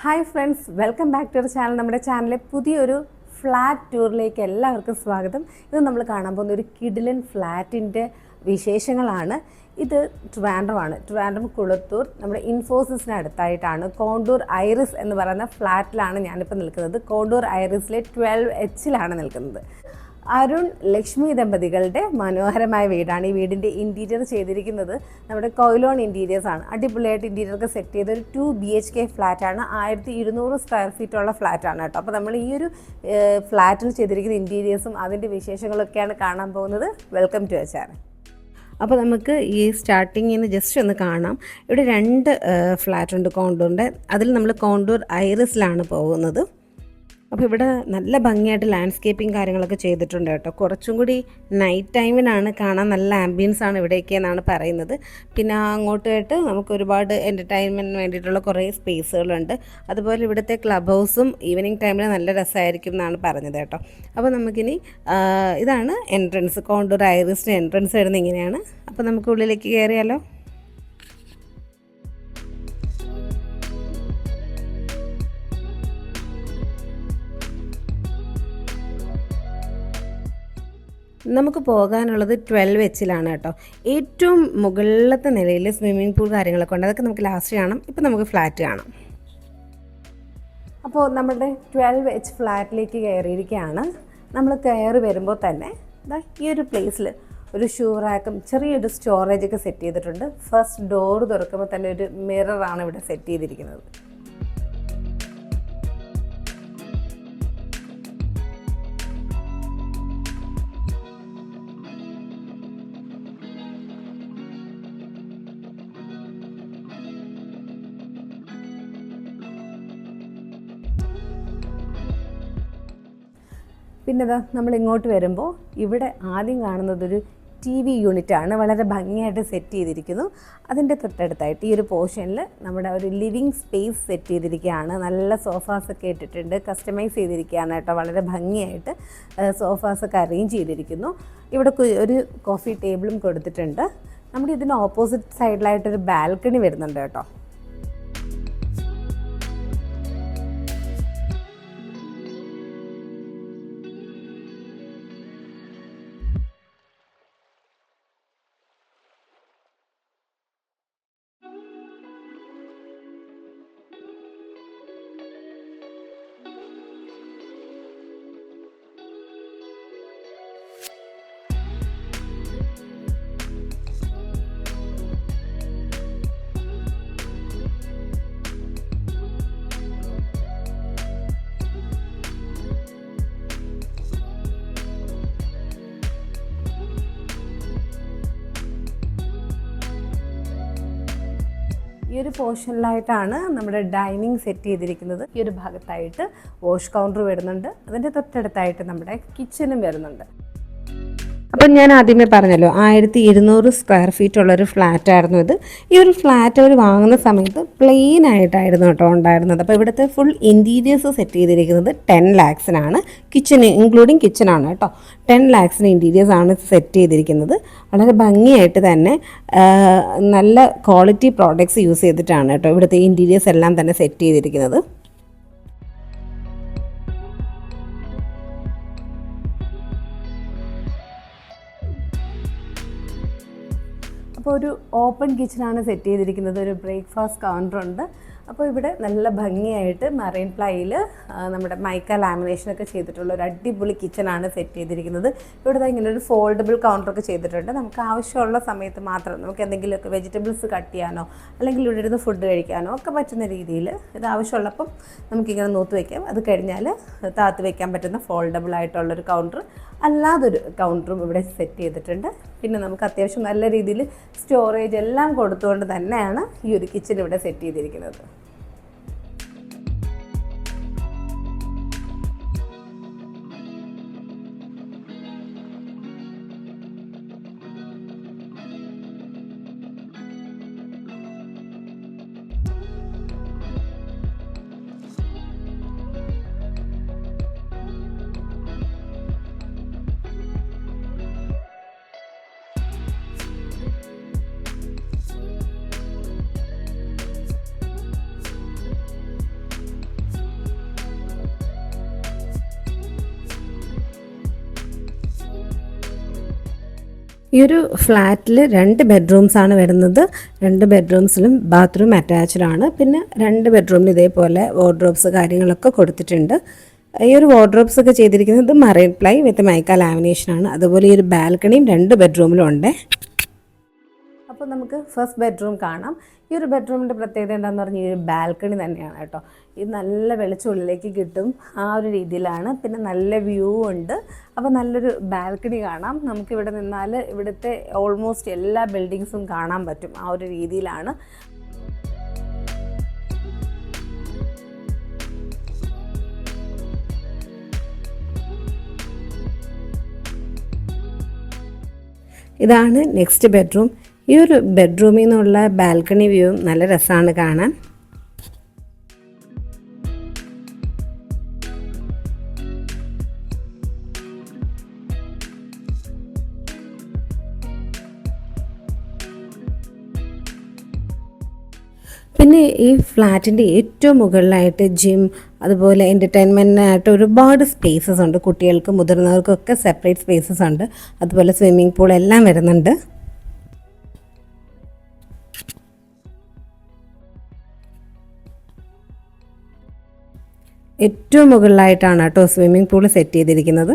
Hi friends, welcome back to our channel. നമ്മുടെ ചാനലിലെ പുതിയൊരു ഫ്ലാറ്റ് ടൂറിലേക്ക് എല്ലാവർക്കും സ്വാഗതം. ഇത് നമ്മൾ കാണാൻ പോകുന്ന ഒരു കിടിലൻ ഫ്ലാറ്റിൻ്റെ വിശേഷങ്ങളാണ്. ഇത് ട്രിവാൻഡ്രം കുളത്തൂർ നമ്മുടെ ഇൻഫോസിസിന് അടുത്തായിട്ടാണ്. കോണ്ടൂർ ഐറിസ് എന്ന് പറയുന്ന ഫ്ലാറ്റിലാണ് ഞാനിപ്പോൾ നിൽക്കുന്നത്. കോണ്ടൂർ ഐറിസിലെ 12H നിൽക്കുന്നത്. അരുൺ ലക്ഷ്മി ദമ്പതികളുടെ മനോഹരമായ വീടാണ്. ഈ വീടിൻ്റെ ഇൻറ്റീരിയർ ചെയ്തിരിക്കുന്നത് നമ്മുടെ കൊയിലോൺ ഇൻറ്റീരിയേഴ്സാണ്. അടിപൊളിയായിട്ട് ഇൻറ്റീരിയറൊക്കെ സെറ്റ് ചെയ്ത ഒരു 2 BHK ഫ്ലാറ്റാണ്. 1200 സ്ക്വയർ ഫീറ്റുള്ള ഫ്ലാറ്റാണ് കേട്ടോ. അപ്പോൾ നമ്മൾ ഈ ഒരു ഫ്ലാറ്റിൽ ചെയ്തിരിക്കുന്ന ഇൻറ്റീരിയേഴ്സും അതിൻ്റെ വിശേഷങ്ങളൊക്കെയാണ് കാണാൻ പോകുന്നത്. Welcome to our channel. അപ്പോൾ നമുക്ക് ഈ സ്റ്റാർട്ടിങ്ങിൽ നിന്ന് ജസ്റ്റ് ഒന്ന് കാണാം. ഇവിടെ 2 ഫ്ലാറ്റുണ്ട് കോണ്ടൂറിൻ്റെ. അതിൽ നമ്മൾ കോണ്ടൂർ ഐറിസിലാണ് പോകുന്നത്. അപ്പോൾ ഇവിടെ നല്ല ഭംഗിയായിട്ട് ലാൻഡ്സ്കേപ്പിംഗ് കാര്യങ്ങളൊക്കെ ചെയ്തിട്ടുണ്ട് കേട്ടോ. കുറച്ചും കൂടി നൈറ്റ് ടൈമിനാണ് കാണാൻ നല്ല ആംബിയൻസാണ് ഇവിടേക്ക് എന്നാണ് പറയുന്നത്. പിന്നെ അങ്ങോട്ടായിട്ട് നമുക്ക് ഒരുപാട് എൻ്റർടൈൻമെൻറ്റിന് വേണ്ടിയിട്ടുള്ള കുറേ സ്പേസുകളുണ്ട്. അതുപോലെ ഇവിടുത്തെ ക്ലബ് ഹൗസും ഈവനിങ് ടൈമിൽ നല്ല രസമായിരിക്കും എന്നാണ് പറഞ്ഞത് കേട്ടോ. അപ്പോൾ നമുക്കിനി ഇതാണ് എൻട്രൻസ്. കോണ്ടൂർ ഐറിസിൻ്റെ എൻട്രൻസ് വരുന്നത് ഇങ്ങനെയാണ്. അപ്പോൾ നമുക്ക് ഉള്ളിലേക്ക് കയറിയാലോ. നമുക്ക് പോകാനുള്ളത് 12H കേട്ടോ. ഏറ്റവും മുകളിലത്തെ നിലയിൽ സ്വിമ്മിംഗ് പൂൾ കാര്യങ്ങളൊക്കെ ഉണ്ട്. അതൊക്കെ നമുക്ക് ലാസ്റ്റ് കാണാം. ഇപ്പോൾ നമുക്ക് ഫ്ലാറ്റ് കാണാം. അപ്പോൾ നമ്മുടെ 12H ഫ്ലാറ്റിലേക്ക് കയറിയിരിക്കുകയാണ്. നമ്മൾ കയറി വരുമ്പോൾ തന്നെ ഈ ഒരു പ്ലേസിൽ ഒരു ഷൂ റാക്കും ചെറിയൊരു സ്റ്റോറേജൊക്കെ സെറ്റ് ചെയ്തിട്ടുണ്ട്. ഫസ്റ്റ് ഡോർ തുറക്കുമ്പോൾ തന്നെ ഒരു മിററാണ് ഇവിടെ സെറ്റ് ചെയ്തിരിക്കുന്നത്. പിന്നെ നമ്മൾ ഇങ്ങോട്ട് വരുമ്പോൾ ഇവിടെ ആദ്യം കാണുന്നതൊരു TV യൂണിറ്റാണ്. വളരെ ഭംഗിയായിട്ട് സെറ്റ് ചെയ്തിരിക്കുന്നു. അതിൻ്റെ തൊട്ടടുത്തായിട്ട് ഈ ഒരു പോർഷനിൽ നമ്മുടെ ഒരു ലിവിങ് സ്പേസ് സെറ്റ് ചെയ്തിരിക്കുകയാണ്. നല്ല സോഫാസൊക്കെ ഇട്ടിട്ടുണ്ട്. കസ്റ്റമൈസ് ചെയ്തിരിക്കുകയാണ് കേട്ടോ. വളരെ ഭംഗിയായിട്ട് സോഫാസൊക്കെ അറേഞ്ച് ചെയ്തിരിക്കുന്നു. ഇവിടെ ഒരു കോഫി ടേബിളും കൊടുത്തിട്ടുണ്ട്. നമ്മുടെ ഇതിന് ഓപ്പോസിറ്റ് സൈഡിലായിട്ടൊരു ബാൽക്കണി വരുന്നുണ്ട് കേട്ടോ. ഈ ഒരു പോർഷനിലായിട്ടാണ് നമ്മുടെ ഡൈനിങ് സെറ്റ് ചെയ്തിരിക്കുന്നത്. ഈ ഒരു ഭാഗത്തായിട്ട് വാഷ് കൗണ്ടർ വരുന്നുണ്ട്. അതിൻ്റെ തൊട്ടടുത്തായിട്ട് നമ്മുടെ കിച്ചനും വരുന്നുണ്ട്. അപ്പം ഞാൻ ആദ്യമേ പറഞ്ഞല്ലോ 1200 സ്ക്വയർ ഫീറ്റ് ഉള്ളൊരു ഫ്ലാറ്റായിരുന്നു ഇത്. ഈ ഒരു ഫ്ലാറ്റ് അവർ വാങ്ങുന്ന സമയത്ത് പ്ലെയിൻ ആയിട്ടായിരുന്നു കേട്ടോ ഉണ്ടായിരുന്നത്. അപ്പോൾ ഇവിടുത്തെ ഫുൾ ഇൻറ്റീരിയേഴ്സ് സെറ്റ് ചെയ്തിരിക്കുന്നത് 10 lakhs കിച്ചന് ഇൻക്ലൂഡിങ് കിച്ചനാണ് കേട്ടോ. 10 lakhs ഇൻറ്റീരിയേഴ്സാണ് സെറ്റ് ചെയ്തിരിക്കുന്നത്. വളരെ ഭംഗിയായിട്ട് തന്നെ നല്ല ക്വാളിറ്റി പ്രോഡക്ട്സ് യൂസ് ചെയ്തിട്ടാണ് കേട്ടോ ഇവിടുത്തെ ഇൻറ്റീരിയേഴ്സ് എല്ലാം തന്നെ സെറ്റ് ചെയ്തിരിക്കുന്നത്. അപ്പോൾ ഒരു ഓപ്പൺ കിച്ചണാണ് സെറ്റ് ചെയ്തിരിക്കുന്നത്. ഒരു ബ്രേക്ക്ഫാസ്റ്റ് കൗണ്ടറുണ്ട്. അപ്പോൾ ഇവിടെ നല്ല ഭംഗിയായിട്ട് മറൈൻ പ്ലൈയിൽ നമ്മുടെ മൈക്ക ലാമിനേഷനൊക്കെ ചെയ്തിട്ടുള്ള ഒരു അടിപൊളി കിച്ചണാണ് സെറ്റ് ചെയ്തിരിക്കുന്നത്. ഇവിടെ ഇങ്ങനെ ഒരു ഫോൾഡബിൾ കൗണ്ടറൊക്കെ ചെയ്തിട്ടുണ്ട്. നമുക്ക് ആവശ്യമുള്ള സമയത്ത് മാത്രം നമുക്ക് എന്തെങ്കിലുമൊക്കെ വെജിറ്റബിൾസ് കട്ട് ചെയ്യാനോ അല്ലെങ്കിൽ ഇവിടെ ഇരുന്ന് ഫുഡ് കഴിക്കാനോ ഒക്കെ പറ്റുന്ന രീതിയിൽ ഇത് ആവശ്യമുള്ളപ്പം നമുക്കിങ്ങനെ നൂത്ത് വയ്ക്കാം. അത് കഴിഞ്ഞാൽ താത്ത് വയ്ക്കാൻ പറ്റുന്ന ഫോൾഡബിൾ ആയിട്ടുള്ളൊരു കൗണ്ടർ, അല്ലാതൊരു കൗണ്ടറും ഇവിടെ സെറ്റ് ചെയ്തിട്ടുണ്ട്. പിന്നെ നമുക്ക് അത്യാവശ്യം നല്ല രീതിയിൽ സ്റ്റോറേജ് എല്ലാം കൊടുത്തുകൊണ്ട് തന്നെയാണ് ഈ ഒരു കിച്ചൺ ഇവിടെ സെറ്റ് ചെയ്തിരിക്കുന്നത്. ഈ ഒരു ഫ്ലാറ്റിൽ 2 ബെഡ്റൂംസ് ആണ് വരുന്നത്. 2 ബെഡ്റൂംസിലും ബാത്റൂം അറ്റാച്ച്ഡ് ആണ്. പിന്നെ 2 ബെഡ്റൂമിൽ ഇതേപോലെ വാർഡ്രോബ്സ് കാര്യങ്ങളൊക്കെ കൊടുത്തിട്ടുണ്ട്. ഈ ഒരു വാർഡ്രോബ്സ് ഒക്കെ ചെയ്തിരിക്കുന്നത് മറൈൻ പ്ലൈ വിത്ത് മൈക്ക ലാമിനേഷനാണ്. അതുപോലെ ഈ ഒരു ബാൽക്കണിയും 2 ബെഡ്റൂമിലും ഉണ്ട്. അപ്പോൾ നമുക്ക് ഫസ്റ്റ് ബെഡ്റൂം കാണാം. ഈ ഒരു ബെഡ്റൂമിൻ്റെ പ്രത്യേകത എന്താണെന്ന് പറഞ്ഞാൽ ഈ ഒരു ബാൽക്കണി തന്നെയാണ് കേട്ടോ. ഇത് നല്ല വെളിച്ചം ഉള്ളിലേക്ക് കിട്ടും, ആ ഒരു രീതിയിലാണ്. പിന്നെ നല്ല വ്യൂ ഉണ്ട്. അപ്പോൾ നല്ലൊരു ബാൽക്കണി കാണാം. നമുക്കിവിടെ നിന്നാൽ ഇവിടുത്തെ ഓൾമോസ്റ്റ് എല്ലാ ബിൽഡിങ്സും കാണാൻ പറ്റും, ആ ഒരു രീതിയിലാണ്. ഇതാണ് നെക്സ്റ്റ് ബെഡ്റൂം. ഈ ഒരു ബെഡ്റൂമിൽ നിന്നുള്ള ബാൽക്കണി വ്യൂ നല്ല രസമാണ് കാണാൻ. പിന്നെ ഈ ഫ്ലാറ്റിൻ്റെ ഏറ്റവും മുകളിലായിട്ട് ജിം, അതുപോലെ എൻ്റർടൈൻമെൻറ്റിനായിട്ട് ഒരുപാട് സ്പേസസ് ഉണ്ട്. കുട്ടികൾക്കും മുതിർന്നവർക്കൊക്കെ സെപ്പറേറ്റ് സ്പേസസ് ഉണ്ട്. അതുപോലെ സ്വിമ്മിംഗ് പൂൾ എല്ലാം വരുന്നുണ്ട്. ഏറ്റവും മുകളിലായിട്ടാണ് കേട്ടോ സ്വിമ്മിംഗ് പൂൾ സെറ്റ് ചെയ്തിരിക്കുന്നത്.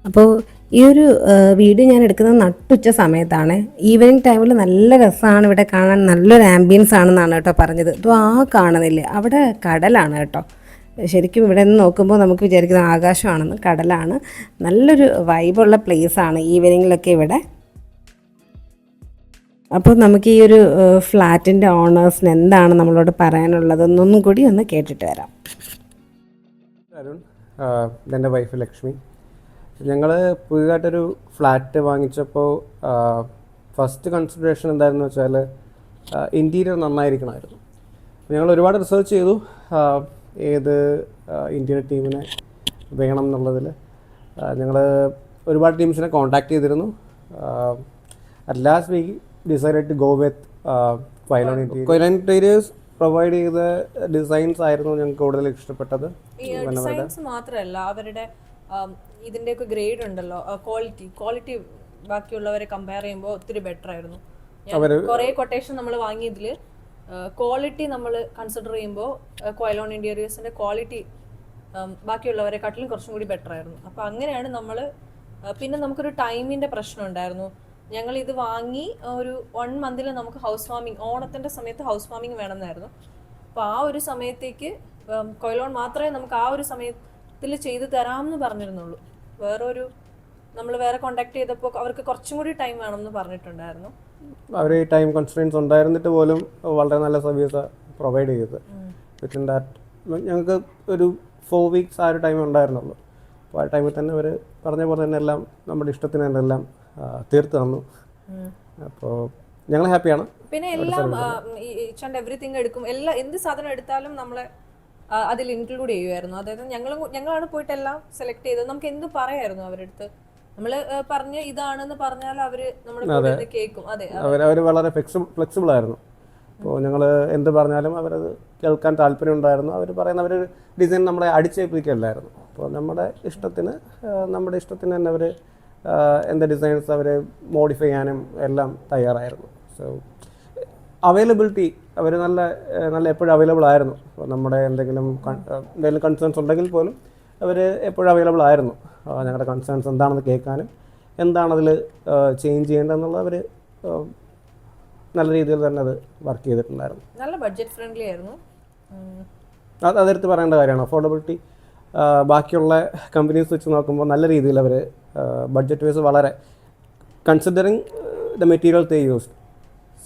അപ്പോൾ ഈ ഒരു വീഡിയോ ഞാൻ എടുക്കുന്നത് നട്ടുച്ച സമയത്താണ്. ഈവനിങ് ടൈമിൽ നല്ല രസമാണ് ഇവിടെ കാണാൻ, നല്ലൊരു ആംബിയൻസ് ആണെന്നാണ് കേട്ടോ പറഞ്ഞത്. ഇപ്പോൾ കാണുന്നില്ലേ, അവിടെ കടലാണ് കേട്ടോ. ശരിക്കും ഇവിടെ നിന്ന് നോക്കുമ്പോൾ നമുക്ക് വിചാരിക്കുന്നത് ആകാശമാണെന്ന്, കടലാണ്. നല്ലൊരു വൈബുള്ള പ്ലേസാണ് ഈവനിങ്ങിലൊക്കെ ഇവിടെ. അപ്പോൾ നമുക്ക് ഈ ഒരു ഫ്ലാറ്റിൻ്റെ ഓണേഴ്സിന് എന്താണ് നമ്മളോട് പറയാനുള്ളത് എന്നൊന്നും കൂടി ഒന്ന് കേട്ടിട്ട് വരാം. അരുൺ, എൻ്റെ വൈഫ് ലക്ഷ്മി. ഞങ്ങൾ പുതിയതായിട്ടൊരു ഫ്ലാറ്റ് വാങ്ങിച്ചപ്പോൾ ഫസ്റ്റ് കൺസിഡറേഷൻ എന്തായിരുന്നു വെച്ചാൽ ഇൻറ്റീരിയർ നന്നായിരിക്കണമായിരുന്നു. ഞങ്ങൾ ഒരുപാട് റിസർച്ച് ചെയ്തു ഏത് ഇൻറ്റീരിയർ ടീമിനെ വേണം എന്നുള്ളതിൽ. ഞങ്ങൾ ഒരുപാട് ടീംസിനെ കോൺടാക്ട് ചെയ്തിരുന്നു. At last we decided to go with Quilon interiors provide ചെയ്ത ഡിസൈൻസ് ആയിരുന്നു ഞങ്ങൾക്ക് കൂടുതൽ ഇഷ്ടപ്പെട്ടത്. ഡിസൈൻസ് മാത്രമല്ല, അവരുടെ ഇതിൻ്റെയൊക്കെ ഗ്രേഡ് ഉണ്ടല്ലോ, ക്വാളിറ്റി ബാക്കിയുള്ളവരെ കമ്പയർ ചെയ്യുമ്പോൾ ഒത്തിരി ബെറ്റർ ആയിരുന്നു. കുറേ കൊട്ടേഷൻ നമ്മൾ വാങ്ങിയതിൽ ക്വാളിറ്റി നമ്മൾ കൺസിഡർ ചെയ്യുമ്പോൾ ക്വൈലോൺ ഇൻറ്റീരിയേഴ്സിൻ്റെ ക്വാളിറ്റി ബാക്കിയുള്ളവരെക്കാട്ടിലും കുറച്ചും കൂടി ബെറ്റർ ആയിരുന്നു. അപ്പോൾ അങ്ങനെയാണ് നമ്മൾ. പിന്നെ നമുക്കൊരു ടൈമിൻ്റെ പ്രശ്നം ഉണ്ടായിരുന്നു. ഞങ്ങൾ ഇത് വാങ്ങി ഒരു 1 മന്തിൽ നമുക്ക് ഹൗസ് വാമിങ്, ഓണത്തിൻ്റെ സമയത്ത് ഹൗസ് വാമിങ് വേണമെന്നായിരുന്നു. അപ്പോൾ ആ ഒരു സമയത്തേക്ക് ക്വൈലോൺ മാത്രമേ നമുക്ക് ആ ഒരു സമയത്തിൽ ചെയ്ത് തരാമെന്ന് പറഞ്ഞിരുന്നുള്ളൂ. നമ്മൾ വേറെ കോണ്ടാക്ട് ചെയ്തപ്പോൾ അവർക്ക് കുറച്ചും കൂടി ടൈം വേണമെന്ന് പറഞ്ഞിട്ടുണ്ടായിരുന്നു. അവർ ഈ ടൈം കൺസ്ട്രെയിൻസ് ഉണ്ടായിരുന്നിട്ട് പോലും വളരെ നല്ല സർവീസ് പ്രൊവൈഡ് ചെയ്തത്. വിത്തിൻ ദാറ്റ് ഞങ്ങൾക്ക് ഒരു 4 വീക്സ് ആ ഒരു ടൈം ഉണ്ടായിരുന്നുള്ളൂ. അപ്പോൾ ആ ടൈമിൽ തന്നെ അവർ പറഞ്ഞ പോലെ തന്നെ എല്ലാം നമ്മുടെ ഇഷ്ടത്തിന് തന്നെ എല്ലാം തീർത്ത് തന്നു. അപ്പോൾ ഞങ്ങൾ ഹാപ്പിയാണ്. പിന്നെ എല്ലാം ഈച്ച് ആൻഡ് എവറിത്തിങ് എടുക്കും, എന്ത് സാധനം എടുത്താലും നമ്മളെ അതിൽ ഇൻക്ലൂഡ് ചെയ്യുമായിരുന്നു. അതായത് ഞങ്ങളാണ് പോയിട്ട് എല്ലാം സെലക്ട് ചെയ്തത്. നമുക്ക് എന്ത് പറയായിരുന്നു അവരുടെ അടുത്ത്, നമ്മൾ പറഞ്ഞ് ഇതാണെന്ന് പറഞ്ഞാൽ അവർ നമ്മുടെ കേൾക്കും. അതെ, അവർ വളരെ ഫ്ലെക്സിബിൾ ആയിരുന്നു. അപ്പോൾ ഞങ്ങൾ എന്ത് പറഞ്ഞാലും അവരത് കേൾക്കാൻ താല്പര്യം ഉണ്ടായിരുന്നു. അവർ പറയുന്ന ഒരു ഡിസൈൻ നമ്മളെ അടിച്ചേൽപ്പിക്കുകയല്ലായിരുന്നു. അപ്പോൾ നമ്മുടെ ഇഷ്ടത്തിന് തന്നെ അവർ എന്ത് ഡിസൈൻസ് അവർ മോഡിഫൈ ചെയ്യാനും എല്ലാം തയ്യാറായിരുന്നു. സോ അവൈലബിലിറ്റി അവർ നല്ല എപ്പോഴും അവൈലബിൾ ആയിരുന്നു. അപ്പോൾ നമ്മുടെ എന്തെങ്കിലും കൺസേൺസ് ഉണ്ടെങ്കിൽ പോലും അവർ എപ്പോഴും അവൈലബിൾ ആയിരുന്നു. ഞങ്ങളുടെ കൺസേൺസ് എന്താണെന്ന് കേൾക്കാനും എന്താണതിൽ ചേഞ്ച് ചെയ്യേണ്ടതെന്നുള്ളത് അവർ നല്ല രീതിയിൽ തന്നെ അത് വർക്ക് ചെയ്തിട്ടുണ്ടായിരുന്നു. നല്ല ബഡ്ജറ്റ് ഫ്രണ്ട്ലി ആയിരുന്നു. അതെടുത്ത് പറയേണ്ട കാര്യമാണ്. അഫോർഡബിലിറ്റി ബാക്കിയുള്ള കമ്പനീസ് വെച്ച് നോക്കുമ്പോൾ നല്ല രീതിയിൽ അവർ ബഡ്ജറ്റ് വൈസ് വളരെ considering the material they used.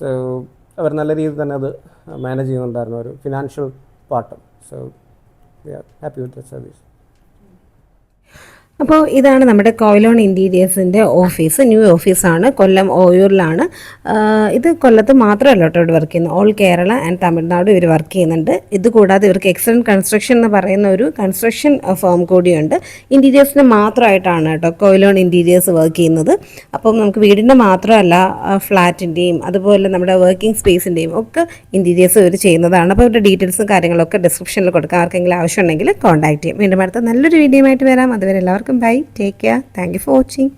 So അവർ നല്ല രീതിയിൽ തന്നെ അത് മാനേജ് ചെയ്യുന്നുണ്ടായിരുന്നു, ഒരു ഫിനാൻഷ്യൽ പാർട്ടും. So we are happy with the service. അപ്പോൾ ഇതാണ് നമ്മുടെ കോയിലോൺ ഇൻറ്റീരിയേഴ്സിൻ്റെ ഓഫീസ്. ന്യൂ ഓഫീസാണ്, കൊല്ലം ഓയൂരിലാണ്. ഇത് കൊല്ലത്ത് മാത്രമല്ല കേട്ടോ ഇവിടെ വർക്ക് ചെയ്യുന്നത്, ഓൾ കേരള ആൻഡ് തമിഴ്നാട് ഇവർ വർക്ക് ചെയ്യുന്നുണ്ട്. ഇത് കൂടാതെ ഇവർക്ക് എക്സലൻറ്റ് കൺസ്ട്രക്ഷൻ എന്ന് പറയുന്ന ഒരു കൺസ്ട്രക്ഷൻ ഫേം കൂടിയുണ്ട്. ഇൻറ്റീരിയേഴ്സിന് മാത്രമായിട്ടാണ് കേട്ടോ കോയിലോൺ ഇൻറ്റീരിയേഴ്സ് വർക്ക് ചെയ്യുന്നത്. അപ്പം നമുക്ക് വീടിൻ്റെ മാത്രമല്ല ഫ്ലാറ്റിൻ്റെയും അതുപോലെ നമ്മുടെ വർക്കിംഗ് സ്പേസിൻ്റെയും ഒക്കെ ഇൻറ്റീരിയേഴ്സ് ഇവർ ചെയ്യുന്നതാണ്. അപ്പോൾ ഇവരുടെ ഡീറ്റെയിൽസും കാര്യങ്ങളൊക്കെ ഡിസ്ക്രിപ്ഷനിൽ കൊടുക്കാം. ആർക്കെങ്കിലും ആവശ്യമുണ്ടെങ്കിൽ കോൺടാക്ട് ചെയ്യും. വീണ്ടും അടുത്ത നല്ലൊരു വീഡിയോ ആയിട്ട് വരാം. അതുവരെ എല്ലാവർക്കും bye, take care, thank you for watching.